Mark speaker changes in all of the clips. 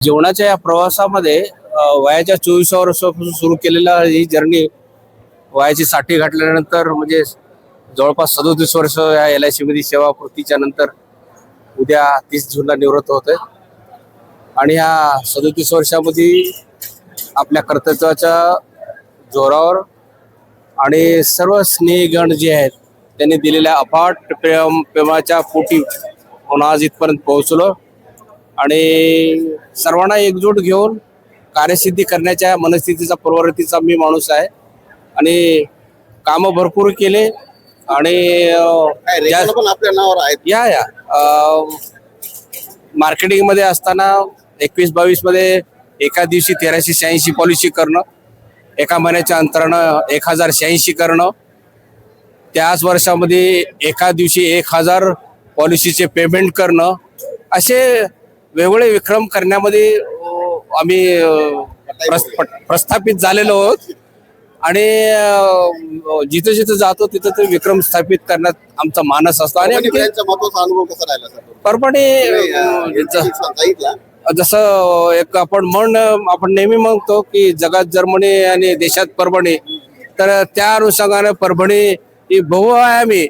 Speaker 1: जीवनाच्या या प्रवासामध्ये वयाच्या 24 वर्षापासून सुरू केलेला ही जर्नी वयाची 60 गाठल्यानंतर म्हणजे जवळपास 37 वर्ष या LIC मध्ये सेवापूर्तीच्या नंतर उद्या 30 जूनला निवृत्त होतोय. आणि ह्या 37 वर्षामध्ये आपल्या कर्तव्याच्या जोरावर आणि सर्व स्नेहगण जे आहेत त्यांनी दिलेल्या अफाट प्रेमाच्या पोटी आज इथपर्यंत पोहोचलो. आणि सर्वांना एकजूट घेऊन कार्यसिद्धी करण्याच्या मनस्थितीचा प्रवृत्तीचा मी माणूस आहे. आणि कामं भरपूर केले आणि
Speaker 2: आपल्या नावावर आहेत.
Speaker 1: या मार्केटिंग मध्ये असताना 21-22 मध्ये एका दिवशी 1386 पॉलिसी करणं, एका महिन्याच्या अंतरानं 1086 करणं, त्याच वर्षामध्ये एका दिवशी 1000 पॉलिसीचे पेमेंट करणं, असे वेगवेगळे विक्रम करण्यामध्ये आम्ही प्रस्थापित झालेलो आहोत. आणि जिथं जिथं जातो तिथं ते विक्रम स्थापित करण्यात आमचा मानस असतो. आणि
Speaker 2: महत्वाचा अनुभव कसा राहिला सर?
Speaker 1: परभणी जसं एक आपण नेहमी म्हणतो की जगात जर्मनी आणि देशात परभणी, तर त्या अनुषंगाने परभणी ही बहुआयामी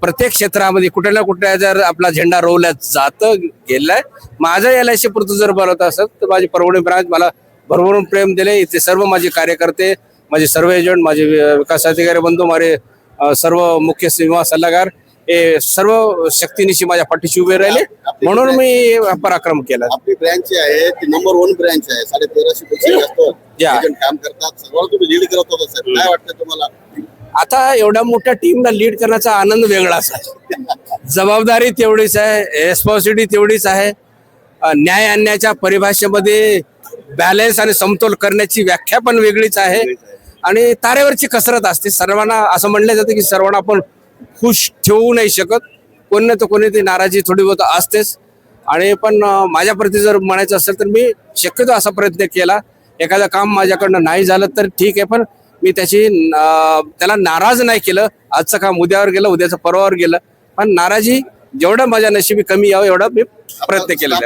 Speaker 1: प्रत्येक क्षेत्रामध्ये कुठे ना कुठे जर आपला झेंडा रोवल्या जात गेलाय. माझं LIC पुरतं जर बोलत असेल तर माझी परभणी ब्रांच मला भरभरून प्रेम दिले. इथे सर्व माझे कार्यकर्ते, माझे सर्व एजंट, माझे विकास अधिकारी बंधू, माझे सर्व मुख्य सेवा सल्लागार हे सर्व शक्तीनिशी माझ्या पाठीशी उभे राहिले, म्हणून मी पराक्रम केला.
Speaker 2: आपली ब्रँच आहे ती नंबर 1 ब्रँच आहे. 1350 पेक्षा जास्त एजंट काम करतात. सगळं तुम्ही लीड करत होता सर. काय वाटतं तुम्हाला?
Speaker 1: आता एवढ्या मोठ्या टीमला लीड करण्याचा आनंद वेगळाच आहे. जबाबदारी तेवढीच आहे, रेस्पॉन्सिबिलिटी तेवढीच आहे. न्याय आणण्याच्या परिभाषेमध्ये बॅलन्स आणि समतोल करण्याची व्याख्या पण वेगळीच आहे. आणि तारेवरची कसरत असते. सर्वांना असं म्हणलं जातं की सर्वांना आपण खुश ठेवू नाही शकत, कोणी ना तर कोणी ती नाराजी थोडी बहुत असतेच. आणि पण माझ्या प्रती जर म्हणायचं असेल तर मी शक्यतो असा प्रयत्न केला. एखादं काम माझ्याकडनं नाही झालं तर ठीक आहे, पण मी त्याला नाराज नाही केलं. आजचं काम उद्यावर गेलं, उद्याचं परवावर गेलं, पण नाराजी जेवढं माझ्या नशिबी कमी यावं एवढा मी प्रयत्न केला.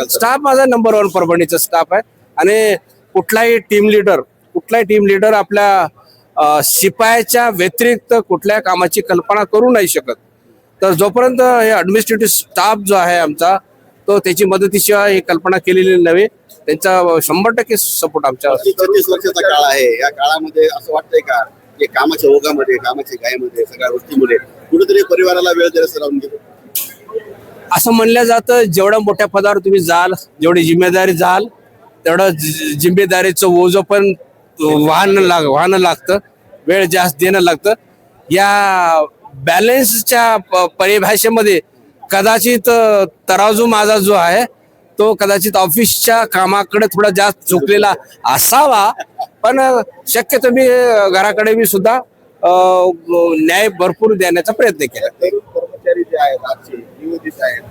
Speaker 1: स्टाफ माझा नंबर 1 परभणीचा स्टाफ आहे. आणि कुठलाही टीम लीडर आपल्या शिपायाच्या व्यतिरिक्त कुठल्या कामाची कल्पना करू नाही शकत. तर जोपर्यंत हे ऍडमिनिस्ट्रेटिव्ह स्टाफ जो आहे आमचा, तो त्याची मदतीशिवाय ही कल्पना केलेली नव्हे. त्यांचा 100% सपोर्ट आमच्या.
Speaker 2: 36 वर्षाचा काळ आहे. या काळामध्ये असं वाटतंय का की कामाच्या ओघामध्ये, कामाच्या गायमध्ये, सगळ्या गोष्टीमध्ये कुठेतरी परिवाराला वेळ द्यायला राहून गेलो?
Speaker 1: असं म्हणलं जातं जेवढ्या मोठ्या पदावर तुम्ही जाल, जेवढी जिम्मेदारी जाल, तेवढं जिम्मेदारीचं ओझं पण वाहनं लागतं, वेळ जास्त देणं लागतं. या बॅलन्सच्या परिभाषेमध्ये कदाचित तराजू माझा जो आहे तो कदाचित ऑफिसच्या कामाकडे थोडा जास्त झुकलेला असावा, पण शक्यतो मी घराकडे मी सुद्धा न्याय भरपूर देण्याचा प्रयत्न केला.
Speaker 2: कर्मचारी जे आहेत आजचे नियोजित आहेत,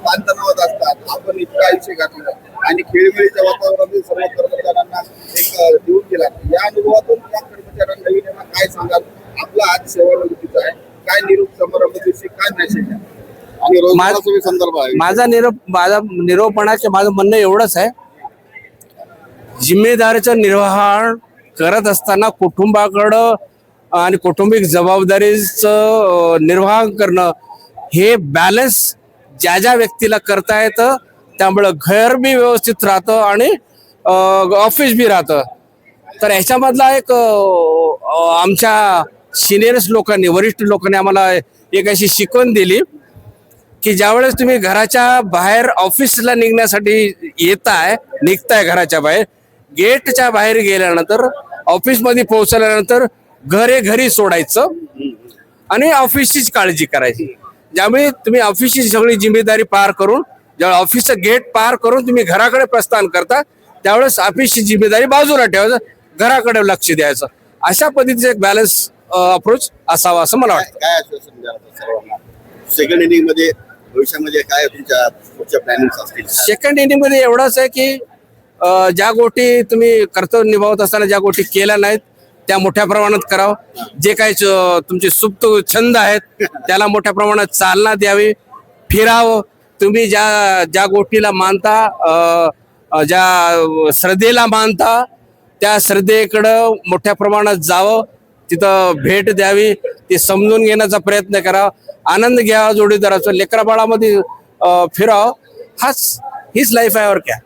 Speaker 2: ताणतणावात असतात. आपण इतकं आयुष्य घातलं आणि खेळमेळीच्या वातावरणातील सर्व कर्मचाऱ्यांना एक देऊन गेला. या अनुभवातून त्या कर्मचाऱ्यांना नवीन काय सांगाल? आपला आज सेवानिवृत्तीचा आहे, काय निरोप समारंभ दिवशी काय मेसेज आहे आणि रोजगाराचा संदर्भ आहे?
Speaker 1: माझा निरोपणाचे माझं म्हणणं एवढंच आहे, जिम्मेदारीचं निर्वहन करत असताना कुटुंबाकडं आणि कौटुंबिक जबाबदारीचं निर्वहन करणं हे बॅलन्स ज्या ज्या व्यक्तीला करता येतं, त्यामुळं घर बी व्यवस्थित राहतं आणि ऑफिस बी राहतं. तर ह्याच्यामधला एक आमच्या सिनियर्स लोकांनी, वरिष्ठ लोकांनी आम्हाला एक अशी शिकवण दिली की ज्यावेळेस तुम्ही घराच्या बाहेर ऑफिसला निघण्यासाठी निघताय घराच्या बाहेर, गेटच्या बाहेर गेल्यानंतर ऑफिसमध्ये पोहोचल्यानंतर घरी सोडायचं आणि ऑफिसचीच काळजी करायची. ज्यामुळे तुम्ही ऑफिसची सगळी जिम्मेदारी पार करून, ज्यावेळेस ऑफिसचं गेट पार करून तुम्ही घराकडे प्रस्थान करता, त्यावेळेस ऑफिसची जिम्मेदारी बाजूला ठेवायचं, घराकडे लक्ष द्यायचं. अशा पद्धतीचं एक बॅलन्स अप्रोच असावा असं मला वाटतं.
Speaker 2: काय सेकंड इनिंग मध्ये भविष्यामध्ये काय तुमच्या पुढच्या प्लॅनिंग असतील?
Speaker 1: सेकंड इनिंग मध्ये एवढंच आहे की ज्या गोष्टी तुम्ही कर्तव्य निभावत असताना ज्या गोष्टी केल्या नाहीत त्या मोठ्या प्रमाणात करावं. जे काही तुमचे सुप्त छंद आहेत त्याला मोठ्या प्रमाणात चालना द्यावी, फिरावं, तुम्ही ज्या ज्या गोष्टीला मानता, ज्या श्रद्धेला मानता, त्या श्रद्धेकडं मोठ्या प्रमाणात जावं, तिथं भेट द्यावी, ते समजून घेण्याचा प्रयत्न करावा, आनंद घ्यावा जोडीदाराचा, लेकरा बाळामध्ये फिरावं. हीच लाईफ आहे और क्या.